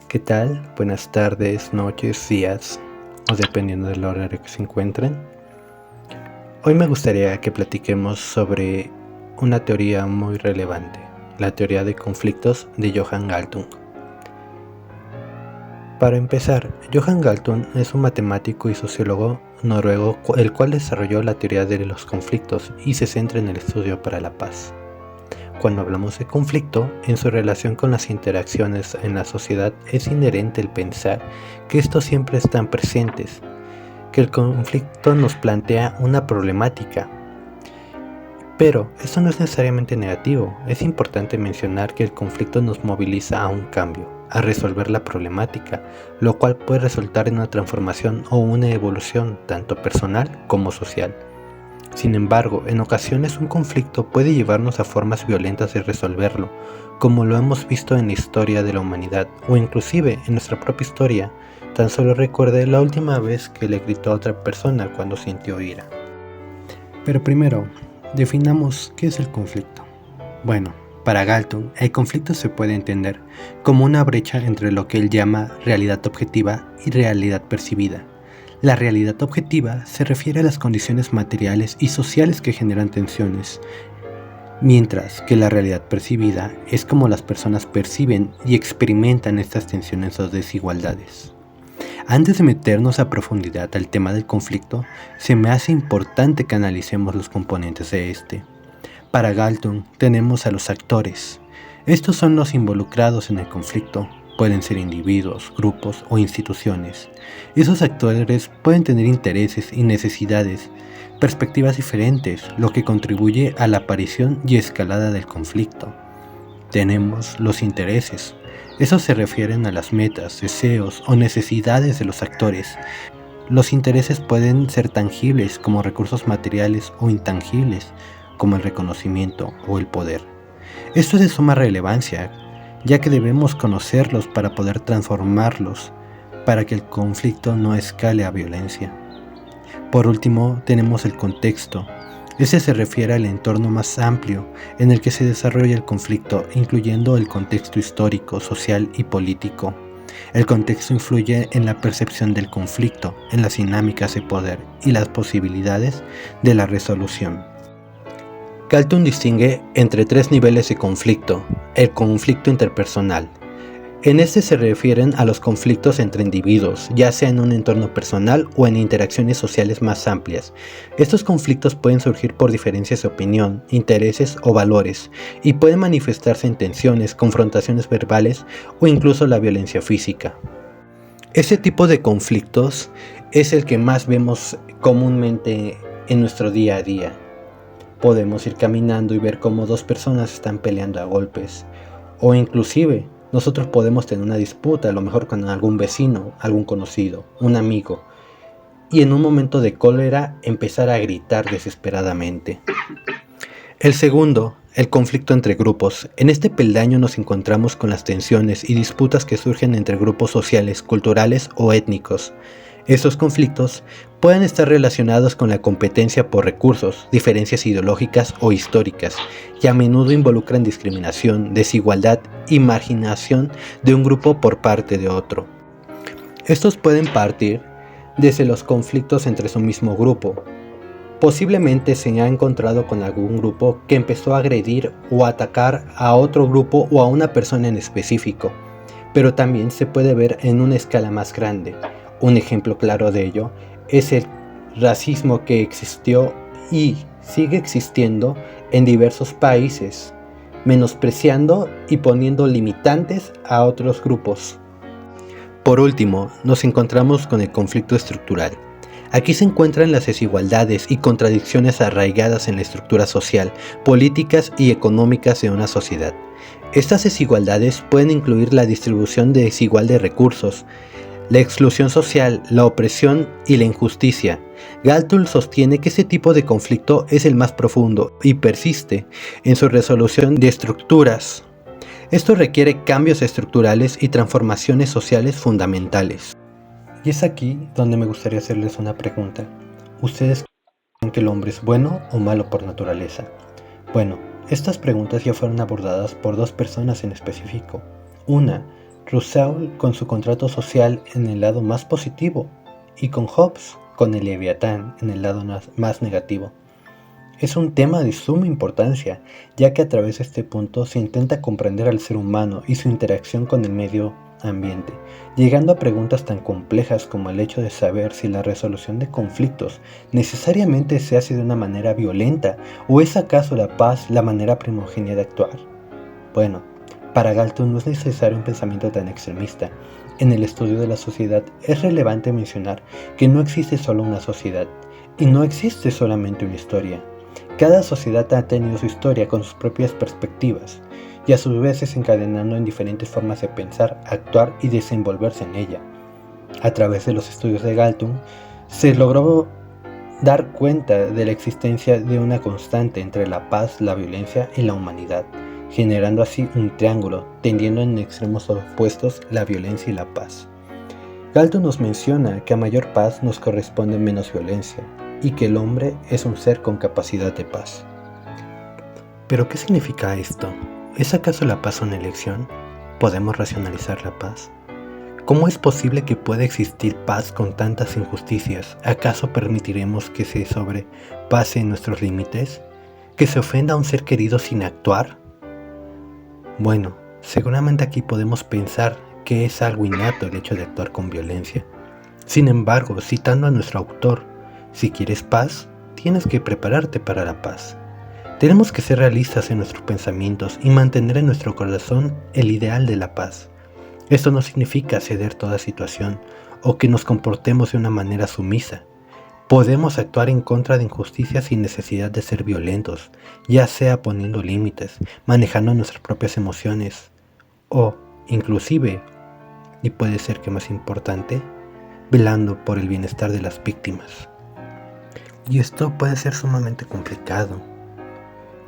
¿Qué tal? Buenas tardes, noches, días, o dependiendo del horario que se encuentren. Hoy me gustaría que platiquemos sobre una teoría muy relevante, la teoría de conflictos de Johan Galtung. Para empezar, Johan Galtung es un matemático y sociólogo noruego el cual desarrolló la teoría de los conflictos y se centra en el estudio para la paz. Cuando hablamos de conflicto, en su relación con las interacciones en la sociedad es inherente el pensar que estos siempre están presentes, que el conflicto nos plantea una problemática. Pero esto no es necesariamente negativo, es importante mencionar que el conflicto nos moviliza a un cambio, a resolver la problemática, lo cual puede resultar en una transformación o una evolución tanto personal como social. Sin embargo, en ocasiones un conflicto puede llevarnos a formas violentas de resolverlo, como lo hemos visto en la historia de la humanidad o inclusive en nuestra propia historia. Tan solo recuerde la última vez que le gritó a otra persona cuando sintió ira. Pero primero, definamos qué es el conflicto. Bueno, para Galtung, el conflicto se puede entender como una brecha entre lo que él llama realidad objetiva y realidad percibida. La realidad objetiva se refiere a las condiciones materiales y sociales que generan tensiones, mientras que la realidad percibida es como las personas perciben y experimentan estas tensiones o desigualdades. Antes de meternos a profundidad al tema del conflicto, se me hace importante que analicemos los componentes de este. Para Galtung tenemos a los actores. Estos son los involucrados en el conflicto. Pueden ser individuos, grupos o instituciones. Esos actores pueden tener intereses y necesidades, perspectivas diferentes, lo que contribuye a la aparición y escalada del conflicto. Tenemos los intereses. Esos se refieren a las metas, deseos o necesidades de los actores. Los intereses pueden ser tangibles como recursos materiales o intangibles como el reconocimiento o el poder. Esto es de suma relevancia, ya que debemos conocerlos para poder transformarlos, para que el conflicto no escale a violencia. Por último, tenemos el contexto. Ese se refiere al entorno más amplio en el que se desarrolla el conflicto, incluyendo el contexto histórico, social y político. El contexto influye en la percepción del conflicto, en las dinámicas de poder y las posibilidades de la resolución. Galtung distingue entre tres niveles de conflicto: el conflicto interpersonal. En este se refieren a los conflictos entre individuos, ya sea en un entorno personal o en interacciones sociales más amplias. Estos conflictos pueden surgir por diferencias de opinión, intereses o valores, y pueden manifestarse en tensiones, confrontaciones verbales o incluso la violencia física. Ese tipo de conflictos es el que más vemos comúnmente en nuestro día a día. Podemos ir caminando y ver cómo dos personas están peleando a golpes, o inclusive nosotros podemos tener una disputa, a lo mejor con algún vecino, algún conocido, un amigo, y en un momento de cólera empezar a gritar desesperadamente. El segundo, el conflicto entre grupos. En este peldaño nos encontramos con las tensiones y disputas que surgen entre grupos sociales, culturales o étnicos. Estos conflictos pueden estar relacionados con la competencia por recursos, diferencias ideológicas o históricas, y a menudo involucran discriminación, desigualdad y marginación de un grupo por parte de otro. Estos pueden partir desde los conflictos entre su mismo grupo. Posiblemente se ha encontrado con algún grupo que empezó a agredir o atacar a otro grupo o a una persona en específico, pero también se puede ver en una escala más grande. Un ejemplo claro de ello es el racismo que existió y sigue existiendo en diversos países, menospreciando y poniendo limitantes a otros grupos. Por último, nos encontramos con el conflicto estructural. Aquí se encuentran las desigualdades y contradicciones arraigadas en la estructura social, políticas y económicas de una sociedad. Estas desigualdades pueden incluir la distribución desigual de recursos, la exclusión social, la opresión y la injusticia. Galtung sostiene que este tipo de conflicto es el más profundo y persiste en su resolución de estructuras. Esto requiere cambios estructurales y transformaciones sociales fundamentales. Y es aquí donde me gustaría hacerles una pregunta. ¿Ustedes creen que el hombre es bueno o malo por naturaleza? Bueno, Estas preguntas ya fueron abordadas por dos personas en específico. Una, Rousseau con su contrato social en el lado más positivo y con Hobbes con el Leviatán en el lado más negativo. Es un tema de suma importancia, ya que a través de este punto se intenta comprender al ser humano y su interacción con el medio ambiente, llegando a preguntas tan complejas como el hecho de saber si la resolución de conflictos necesariamente se hace de una manera violenta o es acaso la paz la manera primogénea de actuar. Bueno, para Galton no es necesario un pensamiento tan extremista. En el estudio de la sociedad es relevante mencionar que no existe solo una sociedad y no existe solamente una historia. Cada sociedad ha tenido su historia con sus propias perspectivas y a su vez desencadenando en diferentes formas de pensar, actuar y desenvolverse en ella. A través de los estudios de Galton se logró dar cuenta de la existencia de una constante entre la paz, la violencia y la humanidad, generando así un triángulo, tendiendo en extremos opuestos la violencia y la paz. Galton nos menciona que a mayor paz nos corresponde menos violencia, y que el hombre es un ser con capacidad de paz. ¿Pero qué significa esto? ¿Es acaso la paz una elección? ¿Podemos racionalizar la paz? ¿Cómo es posible que pueda existir paz con tantas injusticias? ¿Acaso permitiremos que se sobrepase nuestros límites? ¿Que se ofenda a un ser querido sin actuar? Bueno, seguramente aquí podemos pensar que es algo innato el hecho de actuar con violencia. Sin embargo, citando a nuestro autor, si quieres paz, tienes que prepararte para la paz. Tenemos que ser realistas en nuestros pensamientos y mantener en nuestro corazón el ideal de la paz. Esto no significa ceder toda situación o que nos comportemos de una manera sumisa. Podemos actuar en contra de injusticias sin necesidad de ser violentos, ya sea poniendo límites, manejando nuestras propias emociones o, inclusive, y puede ser que más importante, velando por el bienestar de las víctimas. Y esto puede ser sumamente complicado,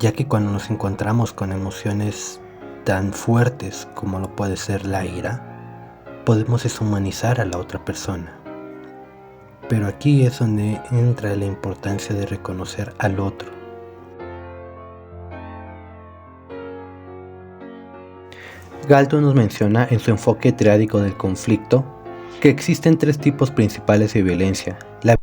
ya que cuando nos encontramos con emociones tan fuertes como lo puede ser la ira, podemos deshumanizar a la otra persona. Pero aquí es donde entra la importancia de reconocer al otro. Galton nos menciona en su enfoque triádico del conflicto que existen tres tipos principales de violencia. La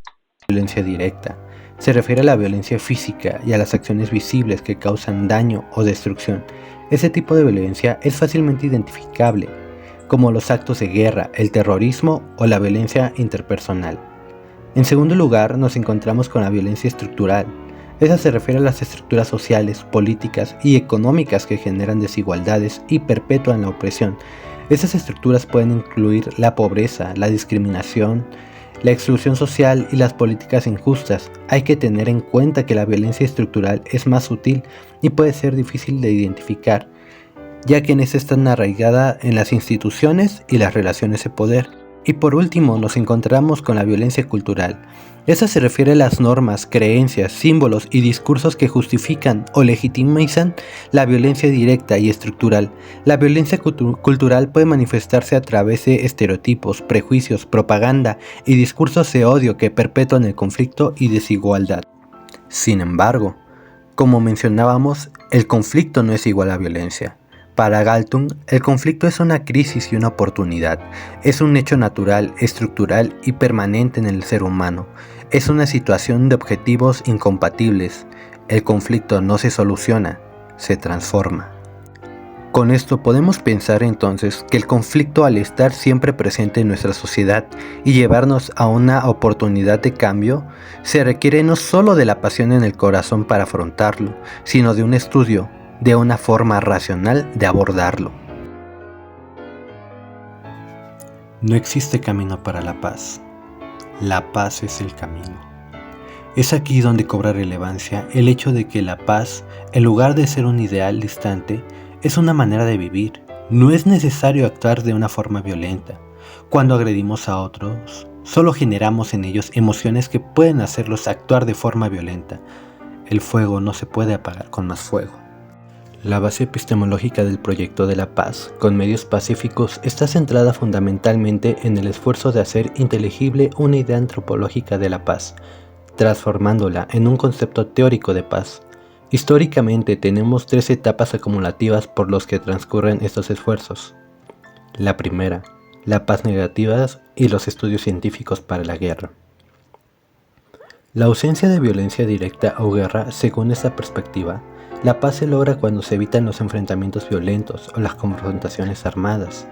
violencia directa se refiere a la violencia física y a las acciones visibles que causan daño o destrucción. Ese tipo de violencia es fácilmente identificable, como los actos de guerra, el terrorismo o la violencia interpersonal. En segundo lugar, nos encontramos con la violencia estructural. Esa se refiere a las estructuras sociales, políticas y económicas que generan desigualdades y perpetúan la opresión. Esas estructuras pueden incluir la pobreza, la discriminación, la exclusión social y las políticas injustas. Hay que tener en cuenta que la violencia estructural es más sutil y puede ser difícil de identificar, ya que en esta está arraigada en las instituciones y las relaciones de poder. Y por último nos encontramos con la violencia cultural. Esa se refiere a las normas, creencias, símbolos y discursos que justifican o legitimizan la violencia directa y estructural. La violencia cultural puede manifestarse a través de estereotipos, prejuicios, propaganda y discursos de odio que perpetúan el conflicto y desigualdad. Sin embargo, como mencionábamos, el conflicto no es igual a violencia. Para Galton, el conflicto es una crisis y una oportunidad. Es un hecho natural, estructural y permanente en el ser humano. Es una situación de objetivos incompatibles. El conflicto no se soluciona, se transforma. Con esto podemos pensar entonces que el conflicto, al estar siempre presente en nuestra sociedad y llevarnos a una oportunidad de cambio, se requiere no solo de la pasión en el corazón para afrontarlo, sino de un estudio, de una forma racional de abordarlo. No existe camino para la paz. La paz es el camino. Es aquí donde cobra relevancia el hecho de que la paz, en lugar de ser un ideal distante, es una manera de vivir. No es necesario actuar de una forma violenta. Cuando agredimos a otros, solo generamos en ellos emociones que pueden hacerlos actuar de forma violenta. El fuego no se puede apagar con más fuego. La base epistemológica del proyecto de la paz con medios pacíficos está centrada fundamentalmente en el esfuerzo de hacer inteligible una idea antropológica de la paz, transformándola en un concepto teórico de paz. Históricamente tenemos 3 etapas acumulativas por las que transcurren estos esfuerzos. La primera, la paz negativa y los estudios científicos para la guerra. La ausencia de violencia directa o guerra, según esta perspectiva, la paz se logra cuando se evitan los enfrentamientos violentos o las confrontaciones armadas.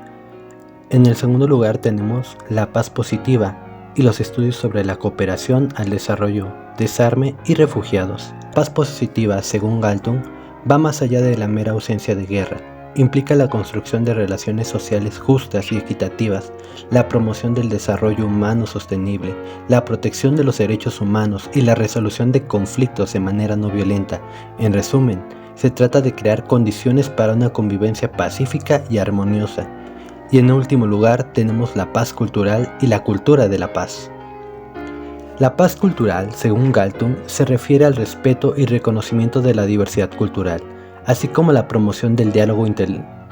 En el segundo lugar tenemos la paz positiva y los estudios sobre la cooperación al desarrollo, desarme y refugiados. Paz positiva, según Galtung, va más allá de la mera ausencia de guerra. Implica la construcción de relaciones sociales justas y equitativas, la promoción del desarrollo humano sostenible, la protección de los derechos humanos y la resolución de conflictos de manera no violenta. En resumen, se trata de crear condiciones para una convivencia pacífica y armoniosa. Y en último lugar tenemos la paz cultural y la cultura de la paz. La paz cultural, según Galtung, se refiere al respeto y reconocimiento de la diversidad cultural, así como la promoción del diálogo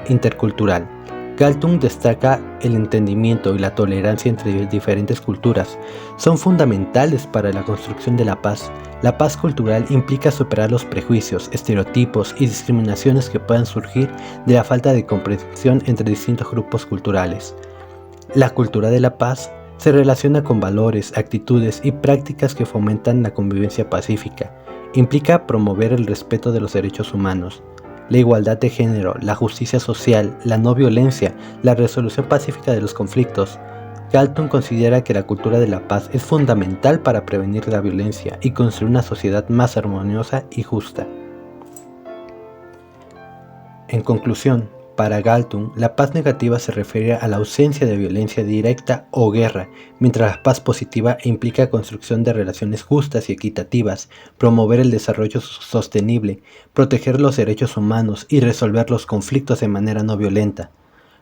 intercultural. Galtung destaca el entendimiento y la tolerancia entre diferentes culturas. Son fundamentales para la construcción de la paz. La paz cultural implica superar los prejuicios, estereotipos y discriminaciones que puedan surgir de la falta de comprensión entre distintos grupos culturales. La cultura de la paz se relaciona con valores, actitudes y prácticas que fomentan la convivencia pacífica. Implica promover el respeto de los derechos humanos, la igualdad de género, la justicia social, la no violencia, la resolución pacífica de los conflictos. Galtung considera que la cultura de la paz es fundamental para prevenir la violencia y construir una sociedad más armoniosa y justa. En conclusión, para Galtung, la paz negativa se refiere a la ausencia de violencia directa o guerra, mientras la paz positiva implica construcción de relaciones justas y equitativas, promover el desarrollo sostenible, proteger los derechos humanos y resolver los conflictos de manera no violenta.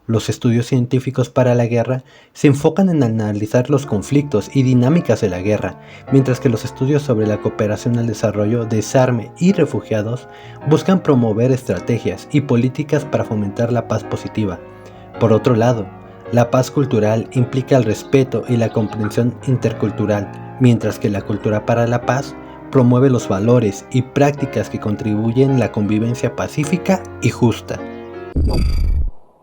Los estudios científicos para la guerra se enfocan en analizar los conflictos y dinámicas de la guerra, mientras que los estudios sobre la cooperación al desarrollo, desarme y refugiados buscan promover estrategias y políticas para fomentar la paz positiva. Por otro lado, la paz cultural implica el respeto y la comprensión intercultural, mientras que la cultura para la paz promueve los valores y prácticas que contribuyen a la convivencia pacífica y justa.